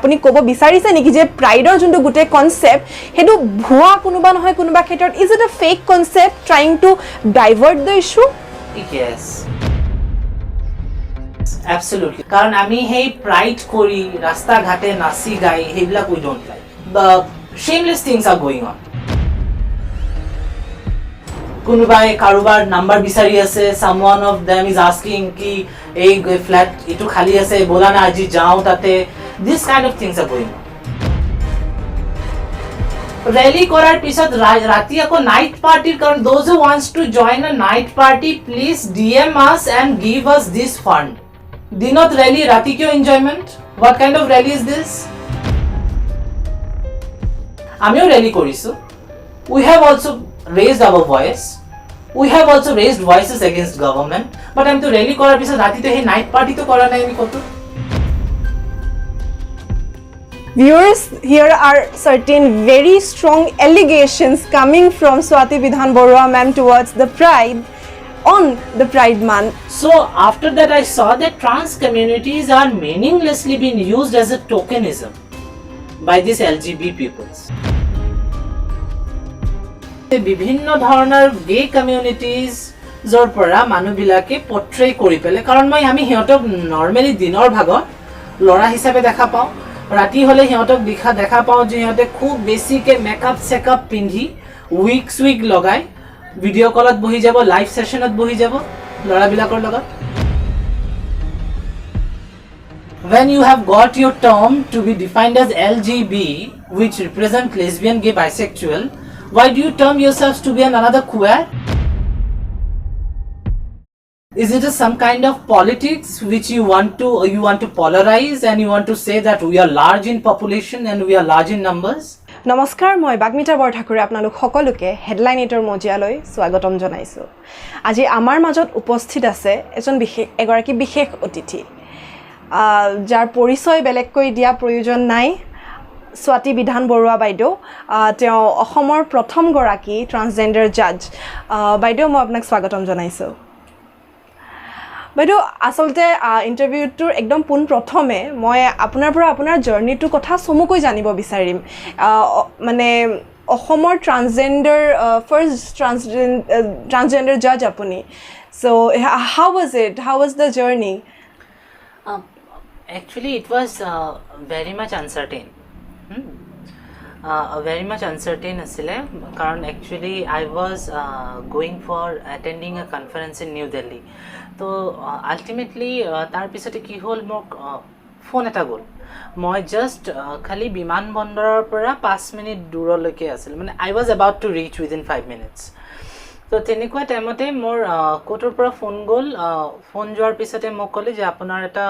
আপুনি ক'ব বিচাৰিছে নেকি যে প্ৰাইডৰ যোনটো গোটে কনসেপ্ট হেতু ভুয়া কোনোবা নহয় কোনোবা ক্ষেত্ৰত is it a fake concept trying two divert the issue Yes. Absolutely. কারণ আমি হেই প্রাইড করি রাস্তা ঘাটে নাচি গাই হেইবিলাক we don't like. The shameless things are going on. কোনোবাই কাৰোবাৰ নাম্বাৰ বিচাৰি আছে, someone of them is asking কি এই ফ্ল্যাট এটু খালি আছে বলা না আজি যাও তাতে. This kind of things are going on. Rally করার পিছত রাতি আকৌ নাইট পার্টির কারণ those who wants to join a night party please DM us and give us this fund. দিনত rally রাতি কিয় enjoyment? What kind of rally is this? আমিও rally করিছো. We have also raised our voice. We have also raised voices against government. But আমি তো rally করার পিছত রাতিতে হে night party তো করা নাই আমি কত. Viewers, here are certain very strong allegations coming from Swati Bidhan Barua ma'am towards the Pride on the Pride month. So after that I saw that trans communities are meaninglessly being used as a tokenism by these LGBT peoples. বিভিন্ন ধৰণৰ গে communities জৰ পৰা মানুহবিলাকে পোৰ্ট্ৰে কৰি পেলে কাৰণ মই আমি হিহঁতক নৰমালি দিনৰ ভাগত লৰা হিচাপে দেখা পাওঁ ৰাতি হলে হিহঁতক দেখা পাওঁ যে হিহঁতে খুব বেছিকে মেকআপ চেকআপ পিন্ধি উইক লগাই ভিডিঅ' কলত বহি যাব লাইভ সেশনত বহি যাব লৰাবিলাকৰ লগত When you have got your term to be defined as LGB which represent lesbian gay bisexual why do you term yourselves to be another queer? Is it some kind of politics which you want to polarize and you want to say that we are large in population and we are large in numbers? নমস্কাৰ মই বাগমিতা বৰঠাকুৰে আপোনালোক সকলোকে headline এটৰ মজিয়ালৈ স্বাগতম জনাইছো আজি আমাৰ মাজত উপস্থিত আছে এগৰাকী বিশেষ অতিথি যাৰ পৰিচয় বেলেগকৈ দিয়া প্ৰয়োজন নাই Swati Bidhan Barua বাইদেউ তেওঁ অসমৰ প্ৰথম গৰাকী ট্ৰান্সজেন্ডাৰ জাজ বাইদেউ মই আপোনাক স্বাগতম জনাইছো বাইদেউ আসলতে ইন্টাৰভিউটোৰ একদম পোন প্ৰথমে মই আপোনাৰ পৰা আপোনাৰ জাৰ্নিটোৰ কথা চমুকৈ জানিব বিচাৰিম মানে অসমৰ ট্ৰান্সজেন্ডাৰ ফাৰ্ষ্ট ট্ৰান্সজেন্ডাৰ জাজ আপুনি so how was the journey Actually it was very much uncertain very much uncertain asile karon actually I was going for attending a conference in New Delhi to ultimately tar pisote ki hol mok phone eta gol moi just khali biman bondorar pora 5 minute duroloke asil mane I was about to reach within 5 minutes to tenekwa timeote mor kotor pora phone gol phone joar pisote mok kole je apunar eta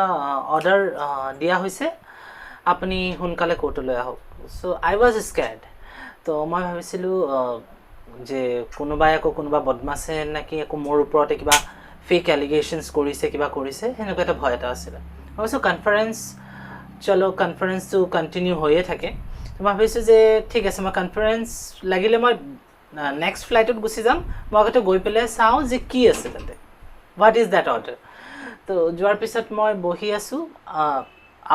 order dia hoise আপনি হুনকালে কোৰ্টলৈ আহক so I was স্ক্যাৰ্ড তো মই ভাবিছিলো যে কোনোবা বদমাছে নাকি একো মোৰ ওপৰতে কিবা ফেক এলিগেশনস কৰিছে হেনেকুৱা এটা ভয় এটা আছিল অবশ্য কনফাৰেন্স টু কন্টিনিউ হৈয়ে থাকে তো মই ভাবিছো যে ঠিক আছে মই কনফাৰেন্স লাগিলে মই নেক্সট ফ্লাইটত গুছি যাম মই আগতে গৈ পেলে চাও যে কি আছে তাতে হোৱাট ইজ দ্যাট অৰ্ডাৰ তো যোৱাৰ পিছত মই বহি আছো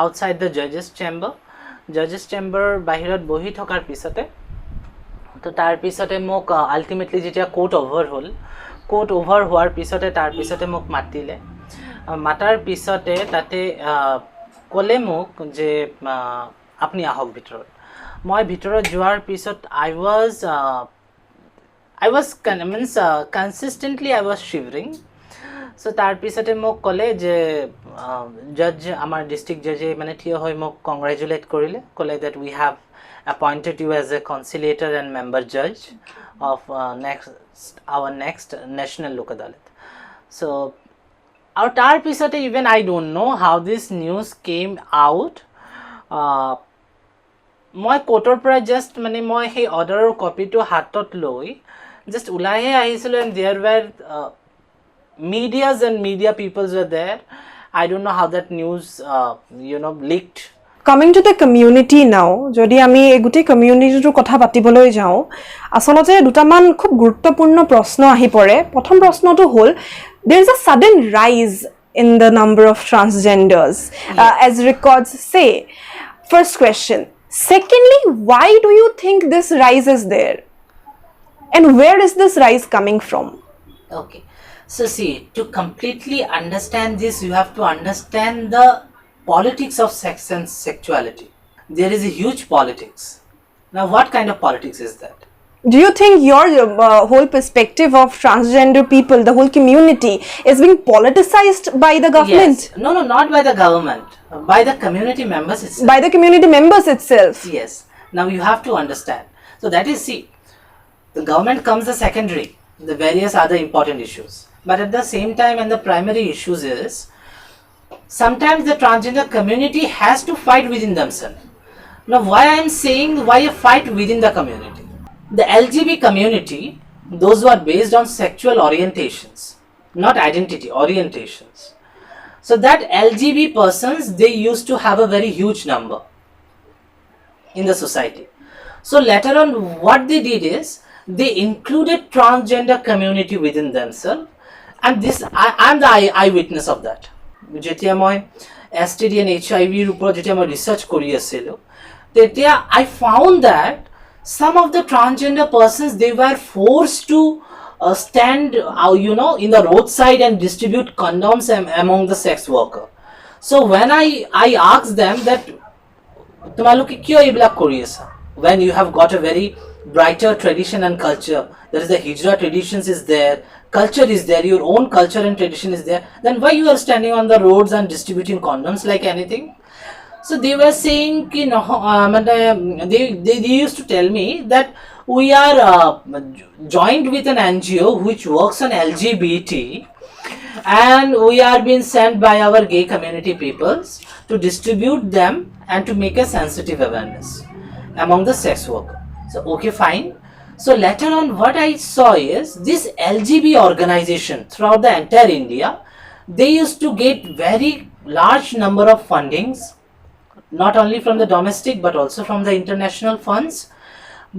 outside the judges chamber bahirot bohi thokar pisote to tar pisote mok ultimately jetia court over hoar pisote tar pisote mok matile matar pisote tate kole mok je apni ahok bitorot moi bitorot joar pisot I was consistently I was shivering so tar pisote mok kole je judge amar district judge mane thiyo hoy mok congratulate korile kole that we have appointed you as a conciliator and member judge of our next national lok adalat so our tar pisote even I don't know how this news came out moi courtor pora just mane moi he order copy to hatot loi just ulahe ahisilo and there were medias and media peoples were there I don't know how that news leaked coming to the community now jodi ami eguti community to kotha patiboloi jao asolate dutaman khub guruttopurno proshno ahi pore prothom proshno to hol there is a sudden rise in the number of transgenders as records say First question. Secondly, why do you think this rise is there? And where is this rise coming from? Okay. So see, to completely understand this, you have to understand the politics of sex and sexuality. There is a huge politics. Now, what kind of politics is that? Do you think your whole perspective of transgender people, the whole community, is being politicized by the government? Yes. No, not by the government. By the community members itself. By the community members itself? Yes. Now you have to understand. So that is, see, the government comes the secondary, the various other important issues. But at the same time, and the primary issues is, sometimes the transgender community has to fight within themselves. Now why I am saying why a fight within the community? The LGBT community, those who are based on sexual orientations, not identity, orientations. So that LGBT persons, they used to have a very huge number in the society. So later on what they did is, they included transgender community within themselves, and this I'm the eyewitness of that. যেতিয়া মই STD and HIV ৰ ওপৰত যেতিয়া মই research কৰি আছিলো, তেতিয়া I found that some of the transgender persons, they were forced to stand in the roadside and distribute condoms among the sex worker. So when I asked them that তোমালোকে কিয় এইবিলাক কৰি আছা, when you have got a very brighter tradition and culture, there is the hijra traditions is there, culture is there, your own culture and tradition is there, then why you are standing on the roads and distributing condoms like anything? So they were saying, they used to tell me that we are joined with an NGO which works on LGBT, and we are being sent by our gay community peoples to distribute them and to make a sensitive awareness among the sex worker. So okay, fine. So later on what I saw is, this LGBT organization throughout the entire India, they used to get very large number of fundings, not only from the domestic but also from the international funds,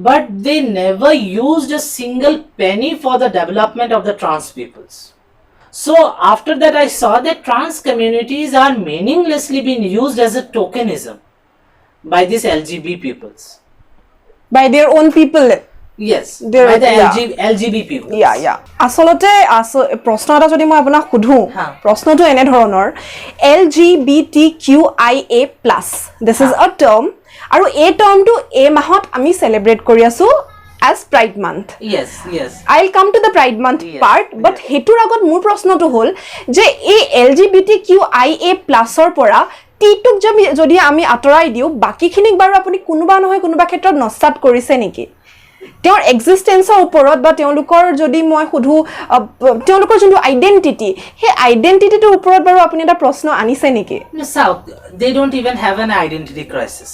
but they never used a single penny for the development of the trans peoples. So after that I saw that trans communities are meaninglessly being used as a tokenism by these LGBT peoples. By their own people? Yes, There- by the yeah. LGBT people. আচলতে প্ৰশ্ন এটা যদি মই আপোনাক সোধোঁ, হা। প্ৰশ্নটো এনেধৰণৰ, LGBTQIA+, this is a term, আৰু এই টাৰ্মটো এই মাহত আমি চেলিব্ৰেট কৰি আছোঁ as Pride Month. Yes. I'll come to the Pride Month Yes, part, but হেতুৰ আগত মোৰ প্ৰশ্নটো হ'ল যে এই LGBTQIA+ পৰা টিটোক যদি আমি আঁতৰাই দিওঁ, বাকীখিনিক বাৰু আপুনি কোনোবা নহয় কোনোবা ক্ষেত্ৰত নস্তাত কৰিছে নেকি? তেওঁৰ এক্সিষ্টেন্সৰ ওপৰত বা তেওঁলোকৰ যদি মই সোধোঁ, তেওঁলোকৰ যোনটো আইডেণ্টিটি, সেই আইডেণ্টিটিটোৰ ওপৰত বাৰু আপুনি এটা প্ৰশ্ন আনিছে নেকি? No, South, they don't even have an identity crisis.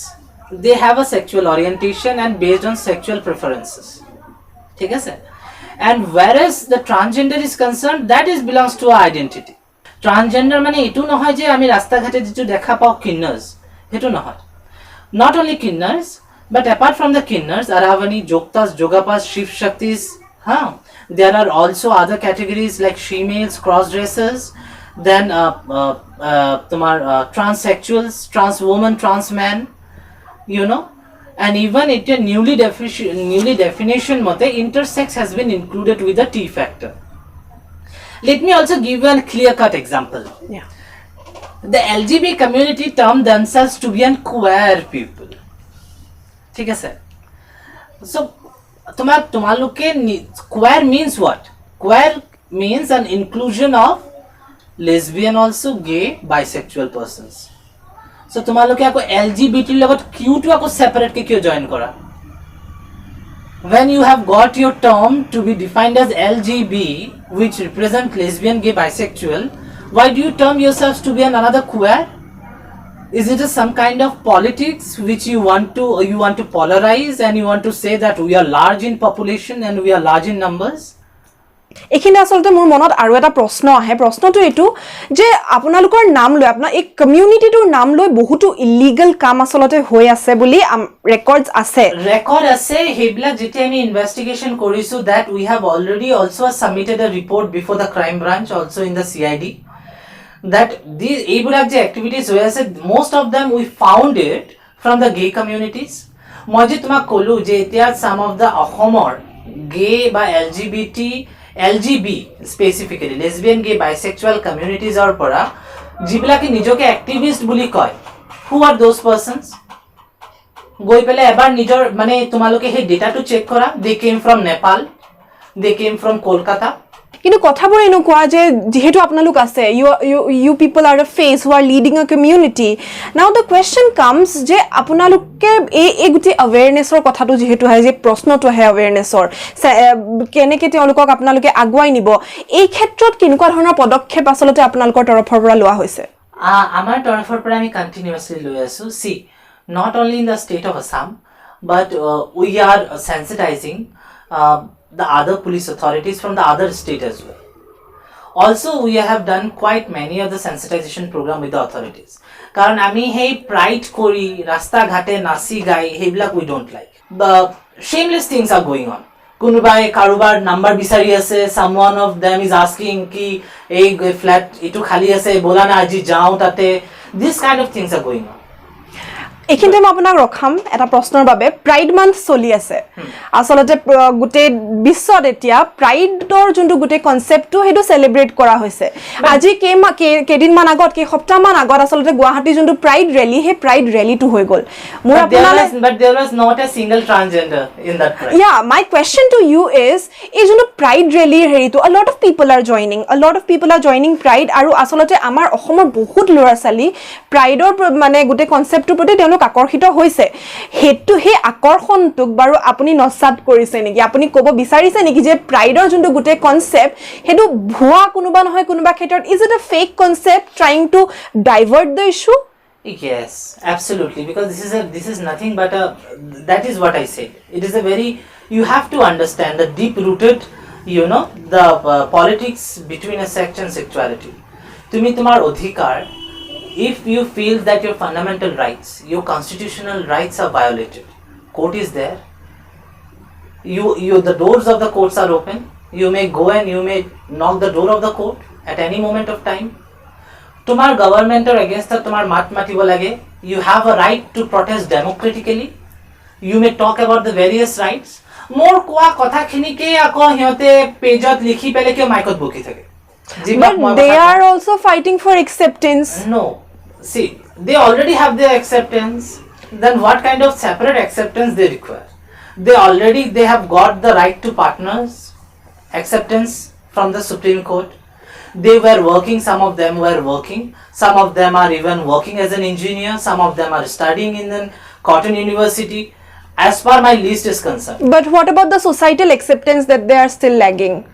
They have a sexual orientation and based on sexual preferences. ঠিক আছে? And whereas the transgender is concerned, that is belongs to our identity. Transgender মানে এটো নহয় যে আমি ৰাস্তা ঘাটে যেটো দেখা পাও কিন্নাৰ্স, হেটো নহয়. Not only kinnars, but apart from the kinnars, Aravani, Joktas, Jogapas, Shiv Shaktis, there are also other categories like she-males, cross-dressers, then transsexuals, trans woman, trans man, and even it a newly definition mote intersex has been included with the T factor. Let me also give you a clear-cut example. Yeah. The LGBT community term themselves to be an queer people. ঠিক আছে? So তোমালোকে queer means what? Queer means an inclusion of lesbian, also gay, bisexual persons. So তোমালোকে আকৌ LGBT লগত Q টো আকৌ separate কে কিয় join কৰা? When you have got your term to be defined as LGB, which represent lesbian, gay, bisexual, why do you term yourselves to be another queer? Is it some kind of politics which you want to polarize, and you want to say that we are large in population and we are large in numbers? এইখিনি আচলতে মোৰ মনত আৰু এটা প্ৰশ্ন আহে, প্ৰশ্নটো এইটো যে আপোনালোকৰ নাম লৈ, আপোনাৰ এই কমিউনিটিটোৰ নাম লৈ বহুতো ইলিগেল কাম আচলতে হৈ আছে বুলি ৰেকৰ্ডছ আছে। ৰেকৰ্ড আছে, সেইবিলাক যেতিয়া আমি ইনভেষ্টিগেশ্যন কৰিছো, that we have already also submitted a report before the crime branch, also in the CID, that these এইবিলাক যে activities হৈ আছে, most of them we found it from the gay communities? মই যে তোমাক ক'লো যে এতিয়া some of the অসমৰ gay বা LGB specifically lesbian gay bisexual communitiesৰ পৰা যিবিলাকে নিজকে activist বুলি কয়, who are those persons? গৈ পেলাই এবাৰ নিজৰ মানে তোমালোকে সেই ডেটাটো চেক কৰা, they came from Nepal, they came from Kolkata. কিন্তু কথাবোৰ এনেকুৱা যে যেহেতু আপোনালোক আছে, you people are the face who are leading a community. Now the question comes যে আপোনালোকে এই গোটেই awareness-ৰ কথাটো যেহেতু হয়, যে প্ৰশ্নটো আহে awareness-ৰ, কেনেকৈ তেওঁলোকক আপোনালোকে আগুৱাই নিব, এই ক্ষেত্ৰত কেনেকুৱা ধৰণৰ পদক্ষেপ আচলতে আপোনালোকৰ তৰফৰ পৰা লোৱা হৈছে? আমাৰ তৰফৰ পৰা আমি কণ্টিনিউৱাছলি লৈ আছো. See, not only in the state of Assam, but we are sensitizing the other police authorities from the other state as well. Also, we have done quite many of the sensitization program with the authorities. Karan ami hey pride kori, rasta ghate nasi gai, heblak we don't like. The shameless things are going on. Kunubai karubar number bisari ase, someone of them is asking ki ei flat itu khali ase, bola na aji jao tate. This kind of things are going on. এইখিনিতে মই আপোনাক ৰখাম এটা প্ৰশ্নৰ বাবে. Pride month চলি আছে, আচলতে গোটেই বিশ্বত এতিয়া প্ৰাইডৰ যোনটো গোটেই কনচেপ্টটো সেইটো চেলিব্ৰেট কৰা হৈছে. আজি কেইদিনমান আগত, কেইসপ্তাহমান আগত আচলতে গুৱাহাটী যোনটো প্ৰাইড ৰেলী, সেই প্ৰাইড ৰেলীটো হৈ গ'ল. মোৰ আপোনালৈ But there was not a single transgender in that pride. Yeah, my question to you is, এই যোনটো প্ৰাইড ৰেলীৰ হেৰিটো, a lot of people are joining pride, আৰু আচলতে আমাৰ অসমৰ বহুত ল'ৰা ছোৱালী প্ৰাইডৰ মানে গোটেই কনচেপ্টটোৰ প্ৰতি তেওঁলোক আকৰ্ষিত হৈছে. সেইটো সেই আকৰ্ষণটোক বাৰু আপুনি নচাত কৰিছে নেকি? আপুনি ক'ব বিচাৰিছে নেকি যে প্ৰাইডৰ যোনটো গোটেই কনচেপ্ট সেইটো ভুৱা কোনোবা নহয় কোনোবা ক্ষেত্ৰত, is it a fake concept trying to divert the issue? Yes, absolutely. Because this is nothing but that is what I say. It is a very, you have to understand the deep-rooted, the politics between a sex and sexuality. Tumi tumar odhikar, if you feel that your fundamental rights, your constitutional rights are violated, court is there. The doors of the courts are open. You may go and you may knock the door of the court at any moment of time. Tumar government or against tumar mat matibo lage, you have a right to protest democratically. You may talk about the various rights. More koa kotha khini ke ako hiote pejot likhi pele ke maikot boki thake. But they are also fighting for acceptance. No, see, they already have their acceptance. Then what kind of separate acceptance they require? They have got the right to partners acceptance from the Supreme Court. They were working, some of them were working, some of them are even working as an engineer, some of them are studying in the Cotton University, as far my list is concerned. But what about the societal acceptance that they are still lagging?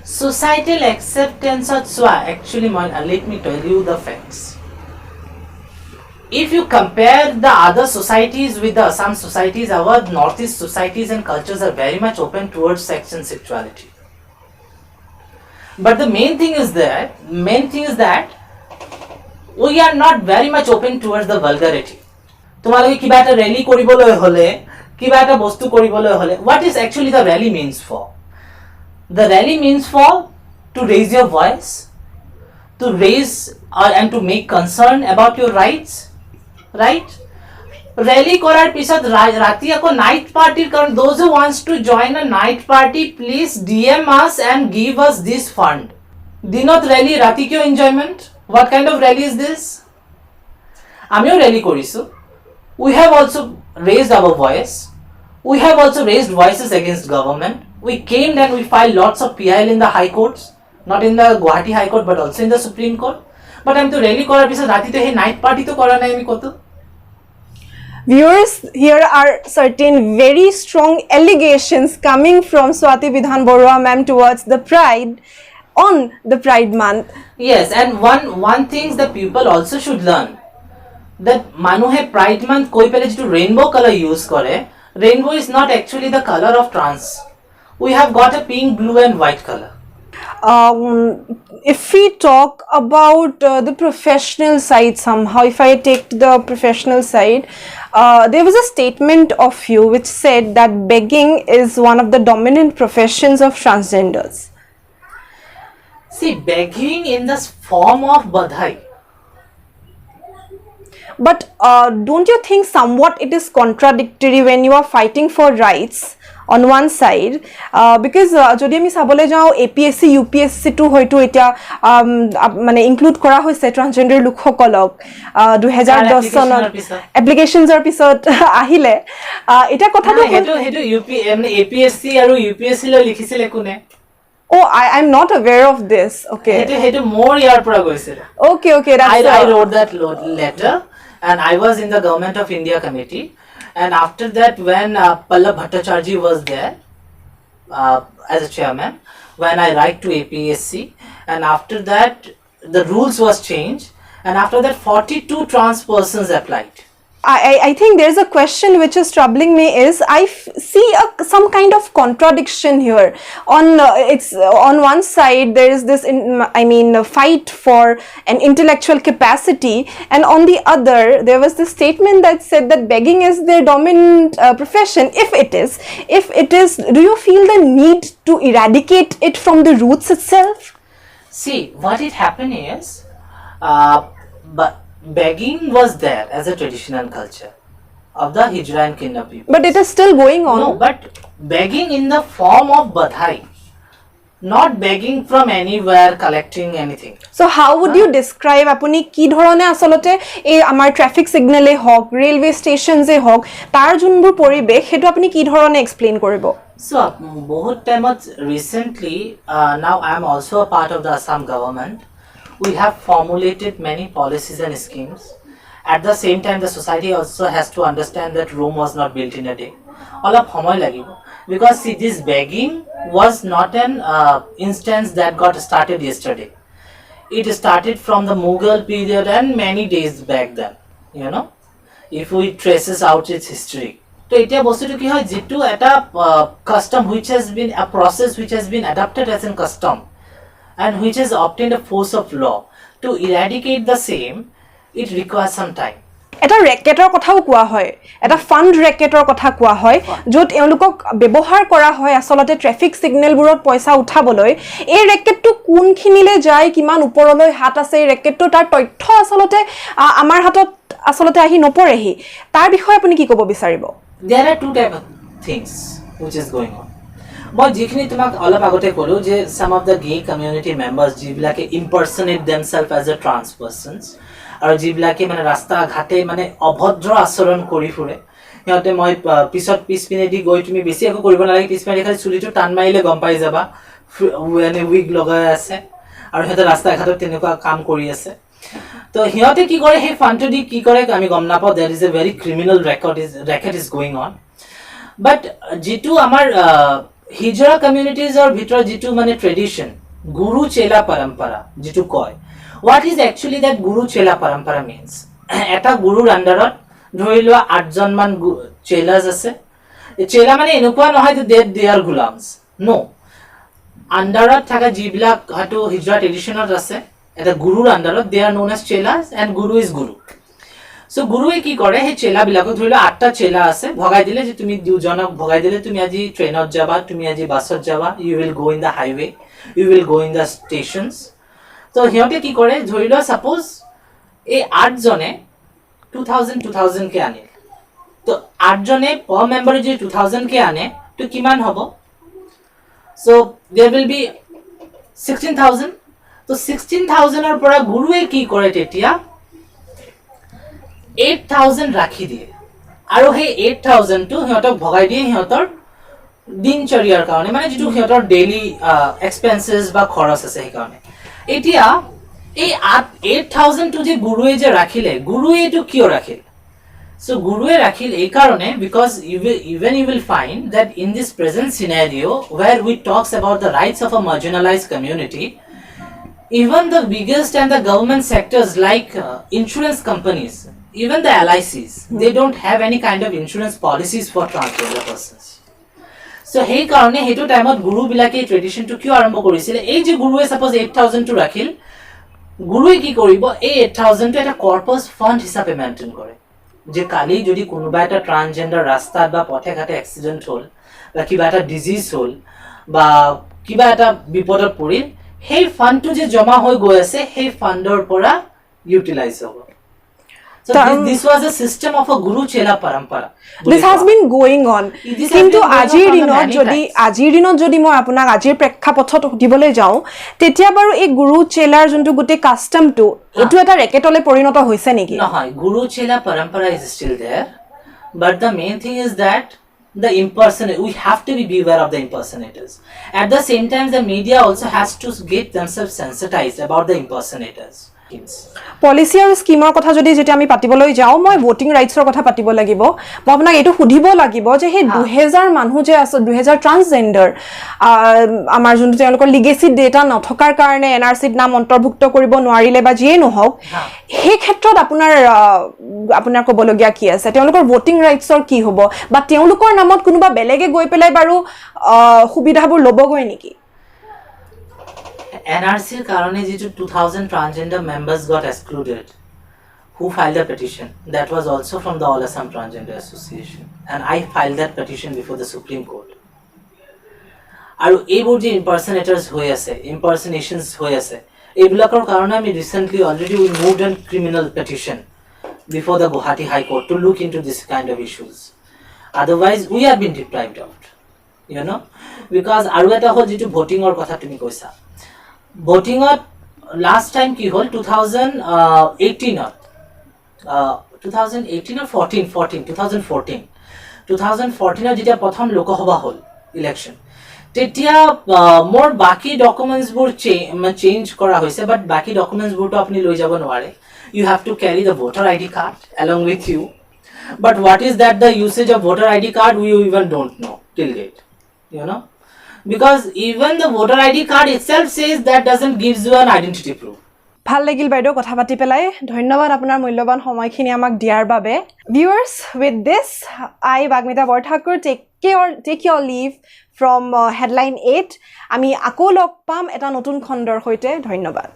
Societal acceptance of SWA, actually let me tell you the facts. If you compare the other societies with the Assam societies, our northeast societies and cultures are very much open towards sex and sexuality. But the main thing is that we are not very much open towards the vulgarity. Tomaloke kiba eta rally koriboloi hole, kiba eta bostu koriboloi hole, what is actually the rally means for? The rally means for to raise your voice, to raise and to make concern about your rights, right? Rally korar pisat rati ako night party, karon those who wants to join a night party, please DM us and give us this fund. Dinot rally rati kyo enjoyment? What kind of rally is this? Amio rally korisu. We have also raised our voice. We have also raised voices against government. We came and we filed lots of PIL in the high courts, not in the Guwahati High Court but also in the Supreme Court. But I'm to rally korar pisat rati to he night party to kora nai ami koto. Viewers, here are certain very strong allegations coming from Swati Bidhan Barua ma'am towards the pride on the Pride Month. Yes, and one thing the people also should learn, that manuhe Pride Month koi pele to rainbow color use kore, rainbow is not actually the color of trans. We have got a pink, blue and white color. If we talk about the professional side somehow, if I take the professional side, there was a statement of you which said that begging is one of the dominant professions of transgenders. See, begging in the form of badhai. But don't you think somewhat it is contradictory when you are fighting for rights on one side? Because যদি আমি চাবলৈ যাওঁ APSC UPSC টো হয়তো এতিয়া মানে include কৰা হৈছে ট্ৰান্সজেন্ডাৰ লোকসকলক 2010 চনত এপ্লিকেশনছৰ পিছত আহিলে এটা কথাটো হেতু APSC আৰু UPSC লৈ লিখিছিলে কোনে Oh, I'm not aware of this. Okay. হেতু মোৰ ইয়াৰ পৰা গৈছিল Okay, that's I wrote that letter and I was in the Government of India committee and after that when Pallab Bhattacharjee was there as a chairman when I write to APSC and after that the rules was changed and after that 42 trans persons applied. I think there's a question which is troubling me is I see some kind of contradiction here. It's on one side there is this fight for an intellectual capacity, and on the other there was this statement that said that begging is their dominant profession. If it is, do you feel the need to eradicate it from the roots itself? See, what it happened is but begging was there as a traditional culture of the Hijra and Kinna people. But it is still going on. No, but begging in the form of badhai, not begging from anywhere, collecting anything. So how would you describe apuni ki dhorone asolote ei amar traffic signal e hok railway stations e hok tar junbur poribesh hetu apuni ki dhorone explain koribo? So bahut time recently now I am also a part of the Assam government. We have formulated many policies and schemes. At the same time, the society also has to understand that Rome was not built in a day. Olap homoy lagibo. Because see, this begging was not an instance that got started yesterday. It started from the Mughal period and many days back then. You know, if we traces out its history. So etia bostutu ki hoy jitu eta custom which has been a process which has been adopted as a custom. And which has obtained a force of law. To eradicate the same, it requires some time. এটা ৰেকেটৰ কথাও কোৱা হয় এটা fund ৰেকেটৰ কথা কোৱা হয় য'ত এওঁলোকক ব্যৱহাৰ কৰা হয় আসলতে ট্ৰাফিক সিগনেলবোৰত পইচা উঠাবলৈ এই ৰেকেটটো কোনখিনিলে যায় কিমান ওপৰলৈ হাত আছে এই ৰেকেটটো তাৰ তথ্য আসলতে আমাৰ হাতত আসলতে আহি নপৰেহি তাৰ বিষয়ে আপুনি কি ক'ব বিচাৰিব There are two type of things which is going on. মই যিখিনি তোমাক অলপ আগতে ক'লো যে some of the gay community members যিবিলাকে impersonate themselves as a trans persons আৰু যিবিলাকে মানে ৰাস্তা ঘাটে মানে অভদ্ৰ আচৰণ কৰি ফুৰে সিহঁতে মই পিছপিনেদি গৈ তুমি বেছি একো কৰিব নালাগে পিছপিনে খালি চুলিটো টান মাৰিলে গম পাই যাবা মানে উইগ লগাই আছে আৰু সিহঁতে ৰাস্তা ঘাটত তেনেকুৱা কাম কৰি আছে তো সিহঁতে কি কৰে সেই ফান্ডটো দি কি কৰে আমি গম নাপাওঁ there is a very criminal racket is going on but যিটো আমাৰ Hijra communities or ভিতৰত যিটো মানে tradition guru chela parampara যিটো কয় what is actually that guru chela parampara means এটা গুৰুৰ আন্ডাৰত ধৰি লোৱা 8 জন মান চেলাস আছে চেলা মানে এনেকুৱা নহয় যে they are gulams no আন্ডাৰত থকা যিবিলাক হয়তো হিজৰা ট্ৰেডিশনত আছে এটা গুৰুৰ আন্ডাৰত they are known as chelas and guru is guru So গুৰুৱে কি কৰে হে চেলা বিলাকক ধৰিলো 8টা চেলা আছে ভগাই দিলে যে তুমি দুজনক ভগাই দিলে তুমি আজি ট্ৰেইনত যাবা তুমি আজি বাছত যাবা you will go in the highway you will go in the stations তো হিয়তে কি কৰে ধৰিলো suppose এই 8 জনে 2000 কে আনিল তো 8 জনে per member যে 2000 কে আনে তো কিমান হ'ব so there will be 16000 তো 16000 ৰ পৰা গুৰুৱে কি কৰে তেতিয়া 8000 ৰাখি দিয়ে আৰু সেই 8000 টো হিয়তক ভগাই দিয়ে হিয়তৰ দিনচৰিয়াৰ কাৰণে মানে যেটো হিয়তৰ ডেইলি এক্সপেন্সেস বা খৰচ আছে সেই কাৰণে এতিয়া এই 8000 টো যে গুৰুৱে যে ৰাখিলে গুৰুৱে এটো কিয় ৰাখিল so গুৰুৱে ৰাখিল এই কাৰণে because you will find that in this present scenario where we talks about the rights of a marginalized community even the biggest and the government sectors like insurance companies even the LICs they don't have any kind of insurance policies for transgender persons so hey karone hetu time ot guru bilake tradition to kyo arambho korisile ei je guru suppose 8000 to rakhil guru ki koribo ei 8000 to eta corpus fund hisabe maintain kore je kali jodi konuba eta transgender rasta ba pothe ghate accident hol ba kiba eta disease hol ba kiba eta bipodot poril hey fund to je joma hoy goi ase hey fundor pora utilize hobo So this was a system of a Guru Chela Parampara. This has been going on. This has কিন্তু been going on আজিৰ from the দিনত many যদি times. আজিৰ দিনত যদি মই আপোনাক আজিৰ প্ৰেক্ষাপটত সুধিবলৈ যাওঁ তেতিয়া বাৰু এই গুৰু চেলাৰ যোনটো গোটেই কাষ্টমটো এটো এটা ৰেকেটলে পৰিণত হৈছে নেকি? নহয়, Guru Chela Parampara is still there, but the main thing is that the impersonate, we have to be beware of the impersonators. At the same time, the media also has to get themselves sensitized about the impersonators. Policy আৰু স্কিমৰ কথা যদি যেতিয়া আমি পাতিবলৈ যাওঁ মই voting ৰাইটছৰ কথা পাতিব লাগিব মই আপোনাক এইটো সুধিব লাগিব যে সেই 2000 মানুহ যে আছে 2000 ট্ৰান্সজেন্ডাৰ আমাৰ যোনটো তেওঁলোকৰ লিগেসি ডেটা নথকাৰ কাৰণে এনআৰসিত নাম অন্তৰ্ভুক্ত কৰিব নোৱাৰিলে বা যিয়ে নহওক সেই ক্ষেত্ৰত আপোনাৰ ক'বলগীয়া কি আছে তেওঁলোকৰ ভোটিং ৰাইটছৰ কি হ'ব বা তেওঁলোকৰ নামত কোনোবা বেলেগে গৈ পেলাই বাৰু সুবিধাবোৰ ল'বগৈ নেকি NRC karone jitu 2000 transgender members got excluded who filed a petition that was also from the All Assam Transgender Association and I filed that petition before the Supreme Court aru ebor je impersonators hoy ase impersonations hoy ase ebilakor karone ami recently already we moved a criminal petition before the Guwahati High Court to look into this kind of issues otherwise we have been deprived of you know because aru eta hol jitu voting or kotha tumi koisa voting last time ki hol 2018 or 2014 যেতিয়া প্ৰথম লোকসভা হল election তেতিয়া মোৰ বাকি documents বোৰ change কৰা হৈছে but বাকি ডকুমেন্টস বোৰ তো আপুনি লৈ যাব নোৱাৰে you have to carry the voter ID card along with you but what is that the usage of voter ID card we even don't know till date you know because even the voter ID card itself says that doesn't gives you an identity proof ভাল লাগিল বাইদেউ কথা পাতি পেলাই ধন্যবাদ আপোনাৰ মূল্যবান সময়খিনি আমাক দিয়াৰ বাবে viewers with this I Bagmita Borthakur take your leave from headline 8 আমি আকৌ লগ পাম এটা নতুন খণ্ডৰ সৈতে ধন্যবাদ